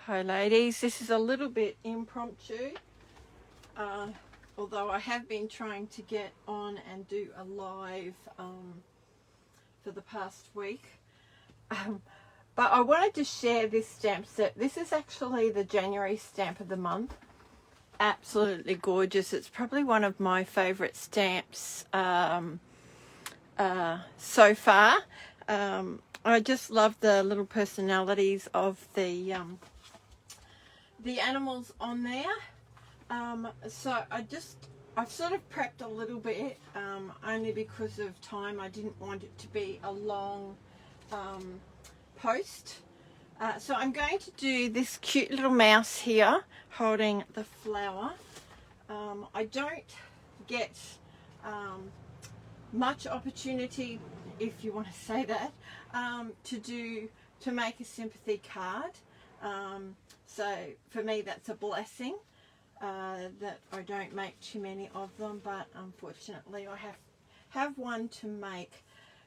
Hi ladies, this is a little bit impromptu, although I have been trying to get on and do a live for the past week, but I wanted to share this stamp set. This is actually the January stamp of the month. Absolutely gorgeous. It's probably one of my favourite stamps so far. I just love the little personalities of the animals on there. So I've sort of prepped a little bit, only because of time. I didn't want it to be a long post. So I'm going to do this cute little mouse here holding the flower. I don't get much opportunity, if you want to say that, to make a sympathy card. So for me that's a blessing that I don't make too many of them, but unfortunately I have one to make.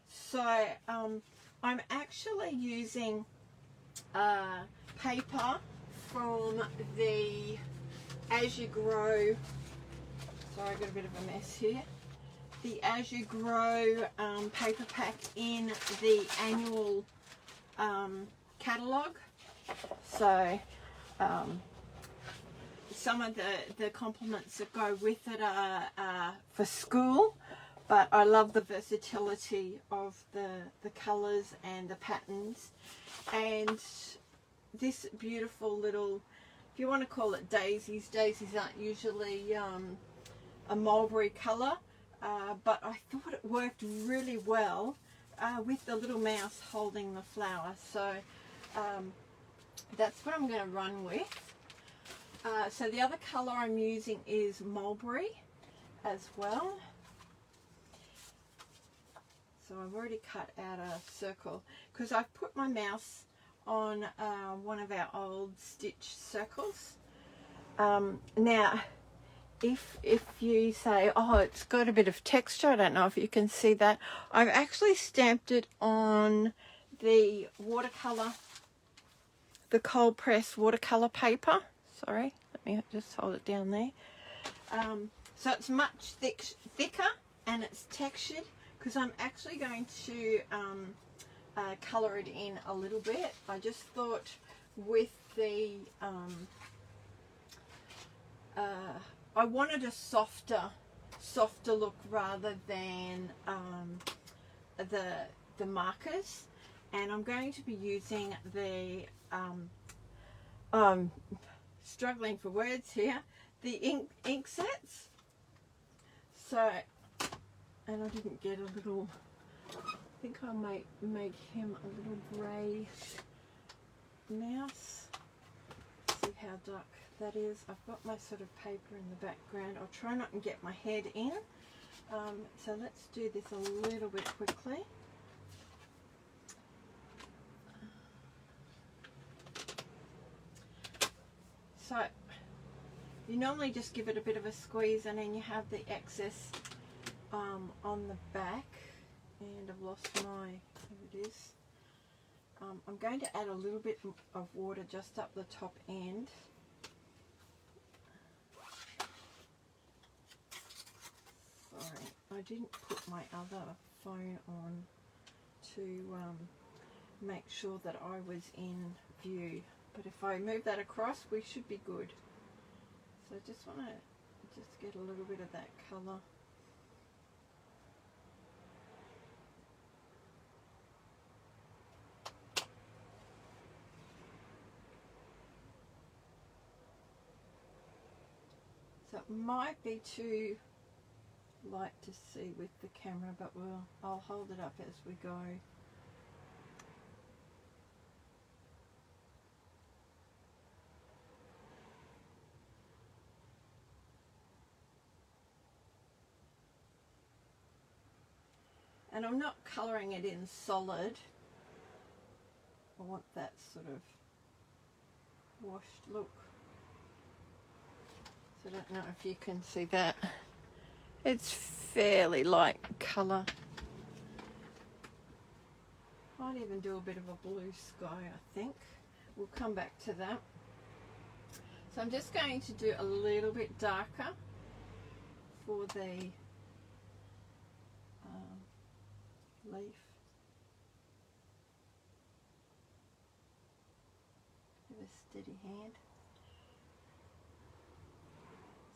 So I'm actually using paper from the As You Grow, sorry I got a bit of a mess here, the As You Grow paper pack in the annual catalogue. So some of the compliments that go with it are for school, but I love the versatility of the colours and the patterns. And this beautiful little, if you want to call it daisies aren't usually a mulberry colour, but I thought it worked really well with the little mouse holding the flower. So that's what I'm going to run with. So the other colour I'm using is mulberry as well. So I've already cut out a circle because I've put my mouse on one of our old stitch circles. Now if you say, oh, it's got a bit of texture, I don't know if you can see that, I've actually stamped it on the watercolour, the cold press watercolour paper. Sorry, let me just hold it down there. So it's much thicker and it's textured, because I'm actually going to colour it in a little bit. I just thought with the I wanted a softer look rather than the markers, and I'm going to be using the struggling for words here, the ink sets. So, and I didn't get a little, I think I might make him a little grey mouse. See how dark that is. I've got my sort of paper in the background. I'll try not to get my head in. So let's do this a little bit quickly. So you normally just give it a bit of a squeeze, and then you have the excess on the back. And I've lost my, here it is. I'm going to add a little bit of water just up the top end. Sorry, I didn't put my other phone on to make sure that I was in view. But if I move that across, we should be good. So I just want to just get a little bit of that colour. So it might be too light to see with the camera, but I'll hold it up as we go. And I'm not colouring it in solid. I want that sort of washed look. So I don't know if you can see that. It's fairly light colour. Might even do a bit of a blue sky, I think. We'll come back to that. So I'm just going to do a little bit darker for the leaf. Give a steady hand.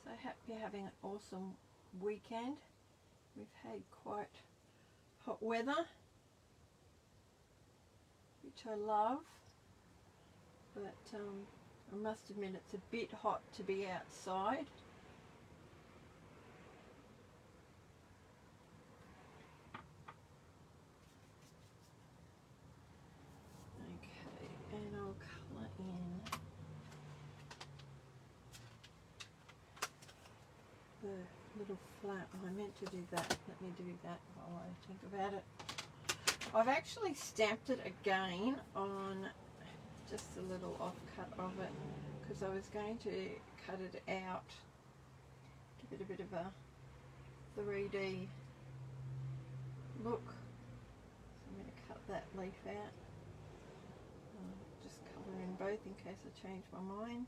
So I hope you're having an awesome weekend. We've had quite hot weather, which I love, but I must admit it's a bit hot to be outside. Okay, and I'll colour in the little flower. I meant to do that. Let me do that while I think about it. I've actually stamped it again on just a little offcut of it because I was going to cut it out, give it a bit of a 3D look. So I'm going to cut that leaf out. Just colour in both in case I change my mind.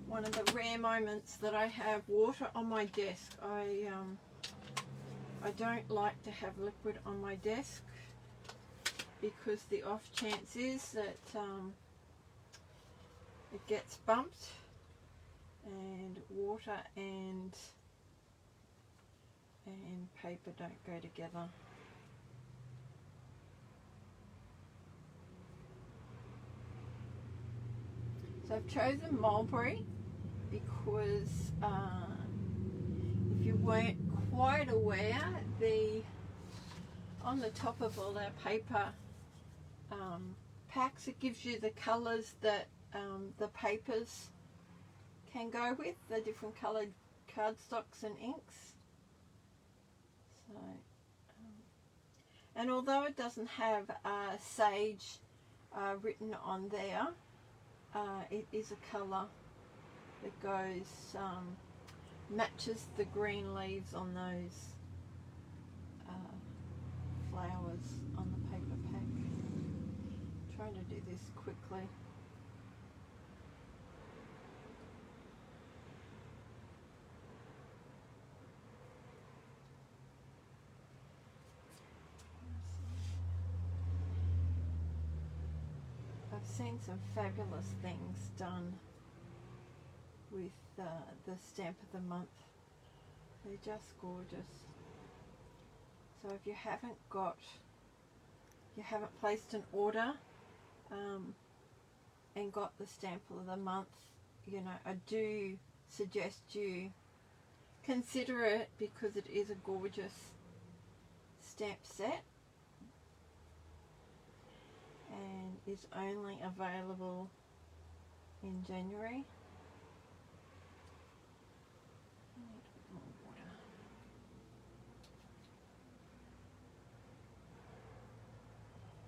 One of the rare moments that I have water on my desk. I don't like to have liquid on my desk because the off chance is that it gets bumped and water and paper don't go together. So I've chosen mulberry because if you weren't quite aware, on the top of all our paper packs, it gives you the colours that the papers can go with, the different coloured cardstocks and inks. So, and although it doesn't have sage written on there, it is a colour that goes, matches the green leaves on those flowers on the paper pack. I'm trying to do this quickly. I've seen some fabulous things done with the stamp of the month. They're just gorgeous. So if you haven't placed an order and got the stamp of the month, you know, I do suggest you consider it because it is a gorgeous stamp set and is only available in January.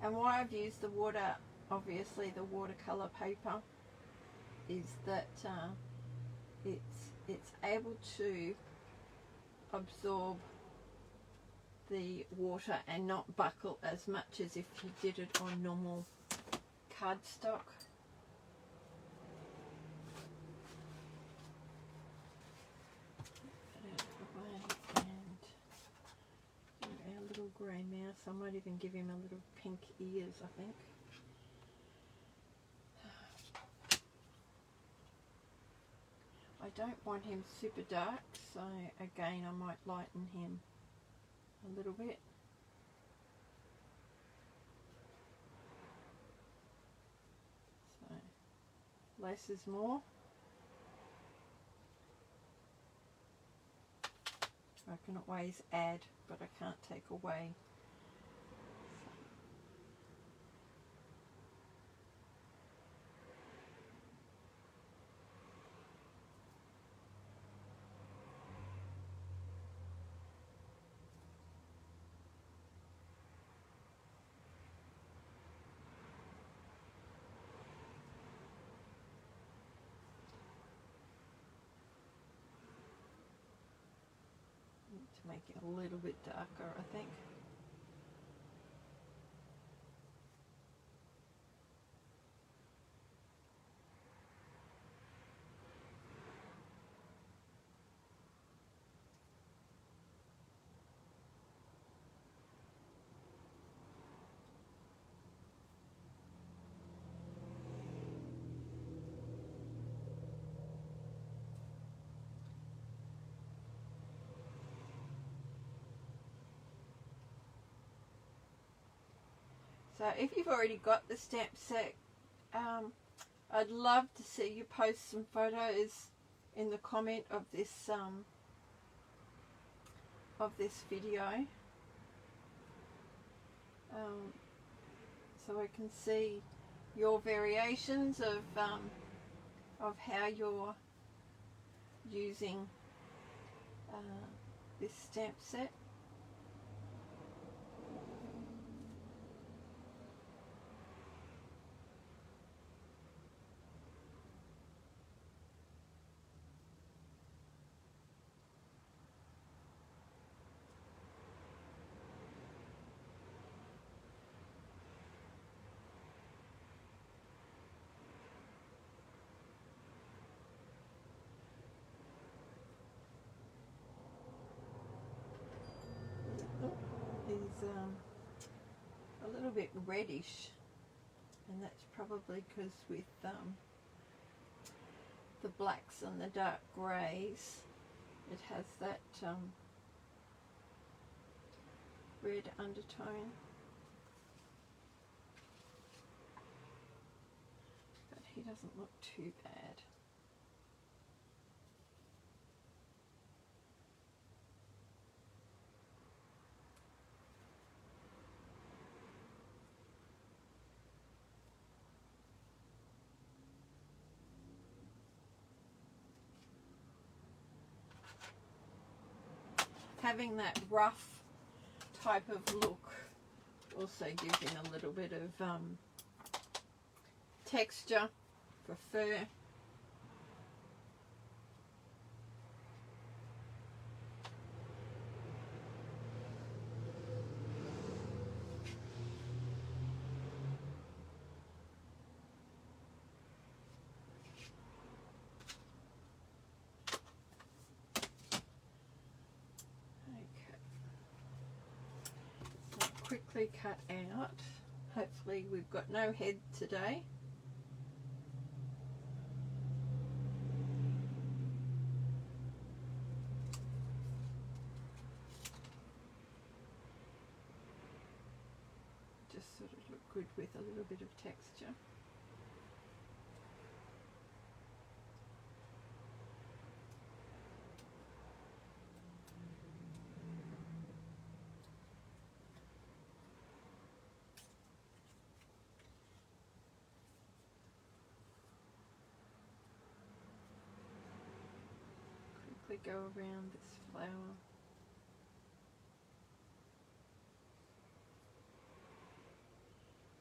And why I've used the water, obviously the watercolour paper, is that it's able to absorb the water and not buckle as much as if you did it on normal cardstock. Our little grey mouse, I might even give him a little pink ears, I think. I don't want him super dark, so again I might lighten him a little bit. So less is more. I can always add, but I can't take away. make it a little bit darker, I think. So if you've already got the stamp set, I'd love to see you post some photos in the comment of this video, so I can see your variations of how you're using this stamp set. He's a little bit reddish, and that's probably because with the blacks and the dark greys, it has that red undertone. But he doesn't look too bad. Having that rough type of look also gives him a little bit of texture for fur. Quickly cut out. Hopefully we've got no head today. Just sort of look good with a little bit of texture. Go around this flower.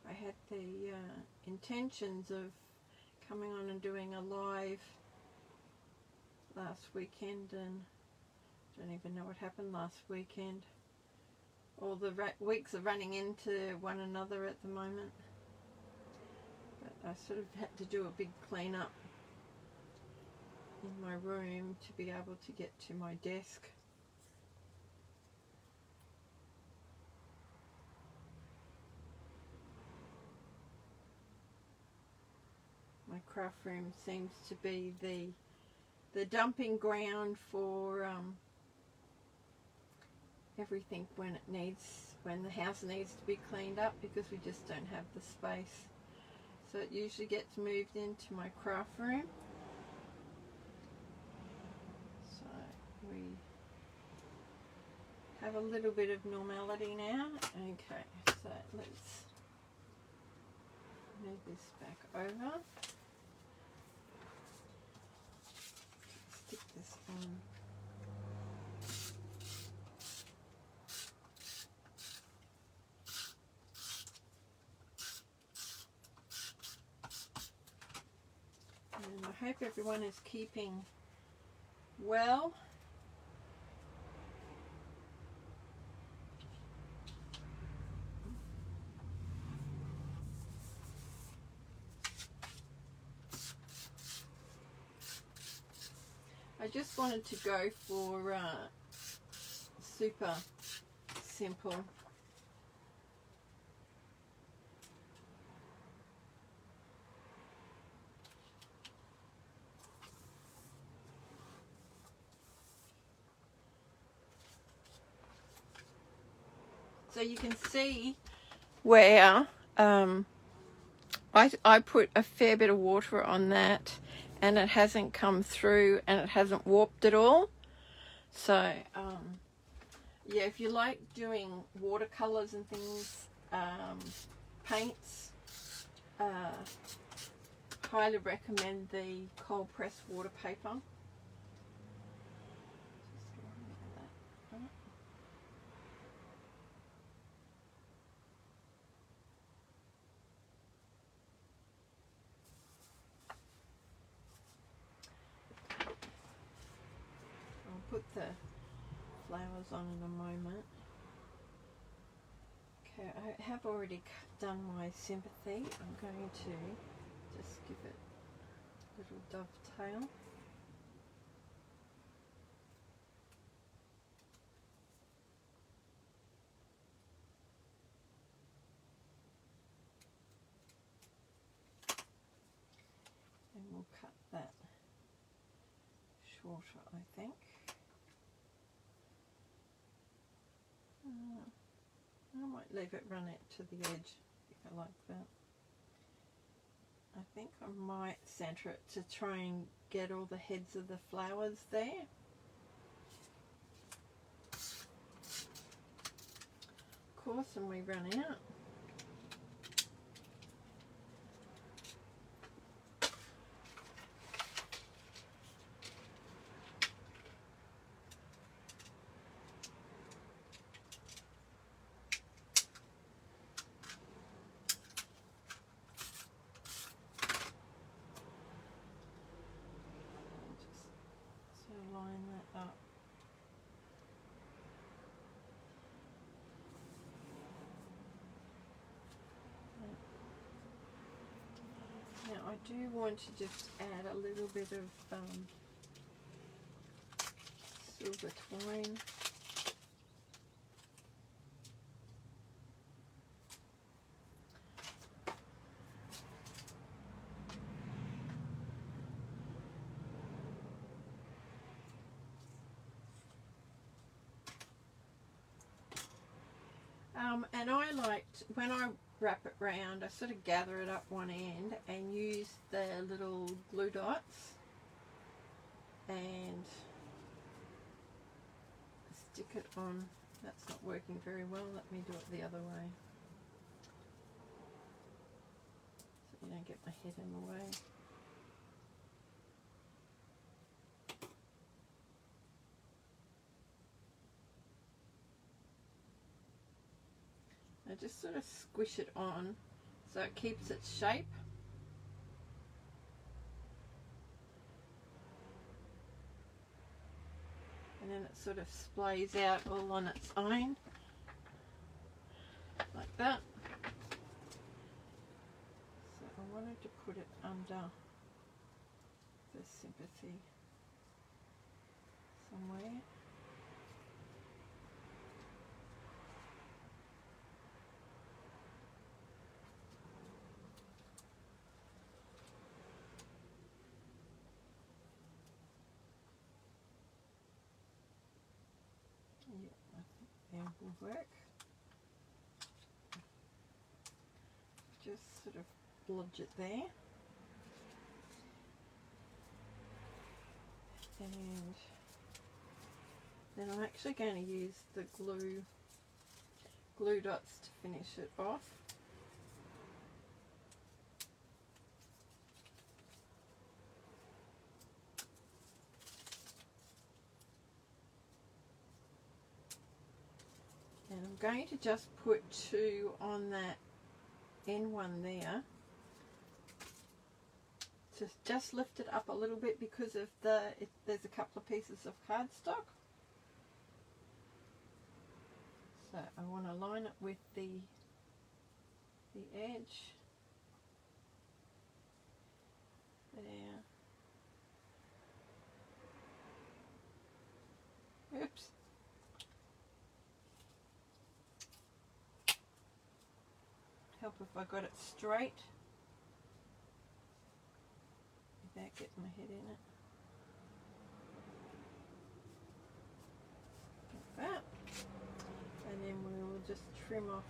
I had the intentions of coming on and doing a live last weekend, and I don't even know what happened last weekend. All the weeks are running into one another at the moment, but I sort of had to do a big clean up in my room to be able to get to my desk. My craft room seems to be the dumping ground for everything when the house needs to be cleaned up, because we just don't have the space. So it usually gets moved into my craft room. We have a little bit of normality now. Okay, so let's move this back over. Stick this on. And I hope everyone is keeping well. I just wanted to go for super simple. So you can see where I put a fair bit of water on that and it hasn't come through and it hasn't warped at all. So yeah, if you like doing watercolors and things, paints, highly recommend the cold press water paper. I'll put the flowers on in a moment. Okay, I have already done my sympathy. I'm going to just give it a little dovetail. And we'll cut that shorter, I think. I might leave it run it to the edge if I like that. I think I might centre it to try and get all the heads of the flowers there. Of course, and we run out. Line that up. Now I do want to just add a little bit of silver twine. And I liked, when I wrap it round, I sort of gather it up one end and use the little glue dots and stick it on. That's not working very well. Let me do it the other way so you don't get my head in the way. I just sort of squish it on so it keeps its shape. And then it sort of splays out all on its own, like that. So I wanted to put it under the sympathy somewhere. Yeah, I think that will work. Just sort of blodge it there. And then I'm actually going to use the glue dots to finish it off. And I'm going to just put two on that end one there. Just lift it up a little bit because of there's a couple of pieces of cardstock. So I want to line it with the edge there. Oops. Help if I got it straight without getting my head in it. Like that. And then we will just trim off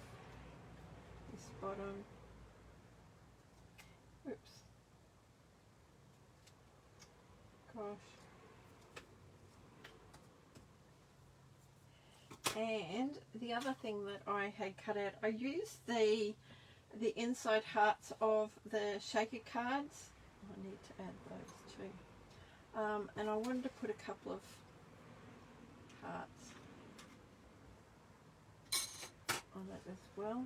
this bottom. Oops. Gosh. And the other thing that I had cut out, I used the inside hearts of the shaker cards. I need to add those too. And I wanted to put a couple of hearts on it as well.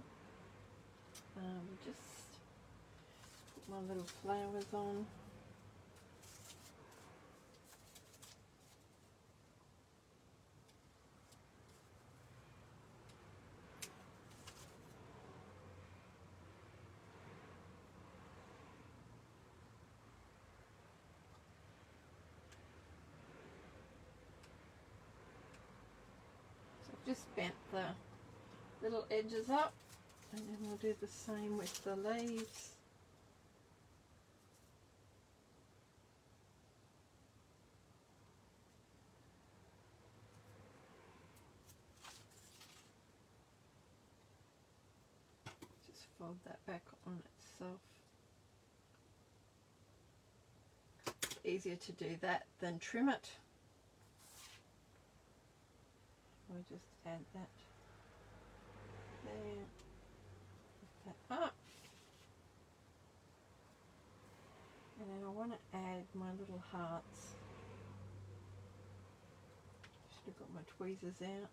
Just put my little flowers on. Just bent the little edges up, and then we'll do the same with the leaves. Just fold that back on itself. It's easier to do that than trim it. We'll just add that there, lift that up, and then I want to add my little hearts. Should have got my tweezers out.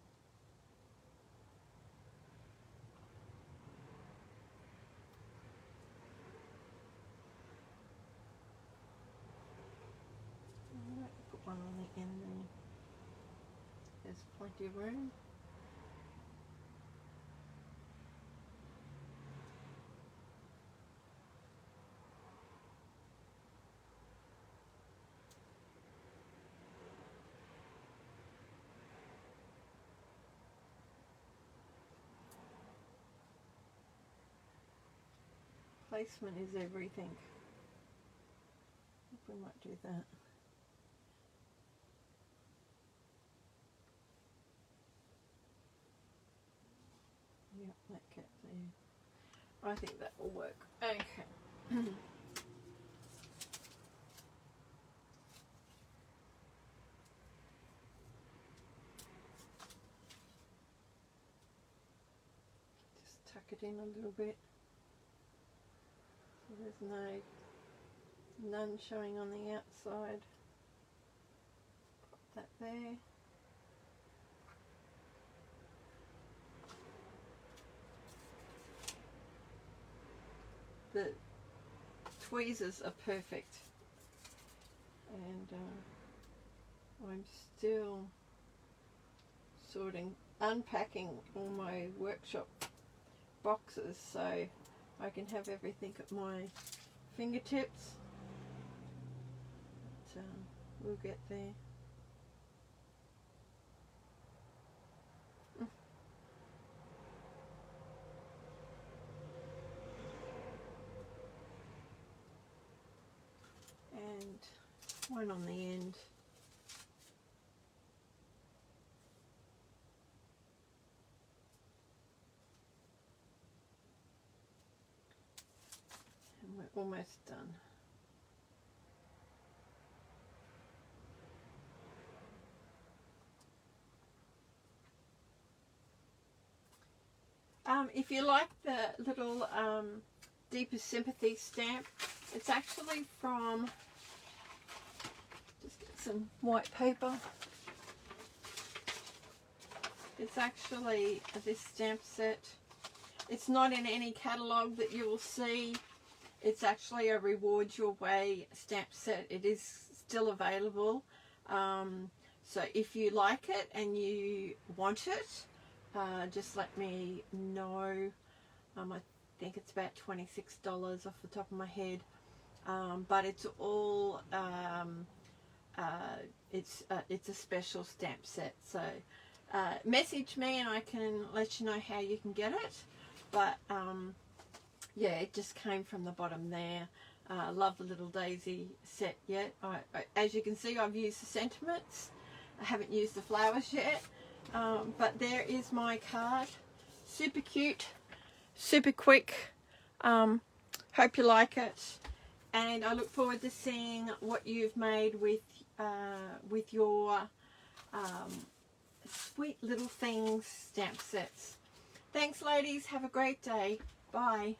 Alright, put one on the end there. There's plenty of room. Placement is everything. I think we might do that. Yep, that cat there. I think that will work. Okay. Just tuck it in a little bit. So there's none showing on the outside. Pop that there. The tweezers are perfect, and I'm still unpacking all my workshop boxes so I can have everything at my fingertips. But, we'll get there. And one on the end. And we're almost done. If you like the little Deeper Sympathy stamp, it's actually from, just get some white paper. It's actually this stamp set. It's not in any catalogue that you will see. It's actually a Reward Your Way stamp set. It is still available. So if you like it and you want it, just let me know. I think it's about $26 off the top of my head. But it's all it's a special stamp set. So message me and I can let you know how you can get it. But yeah, it just came from the bottom there. Love the little daisy set yet. As you can see, I've used the sentiments. I haven't used the flowers yet. But there is my card. Super cute, super quick. Hope you like it. And I look forward to seeing what you've made with your sweet little things stamp sets. Thanks, ladies. Have a great day. Bye.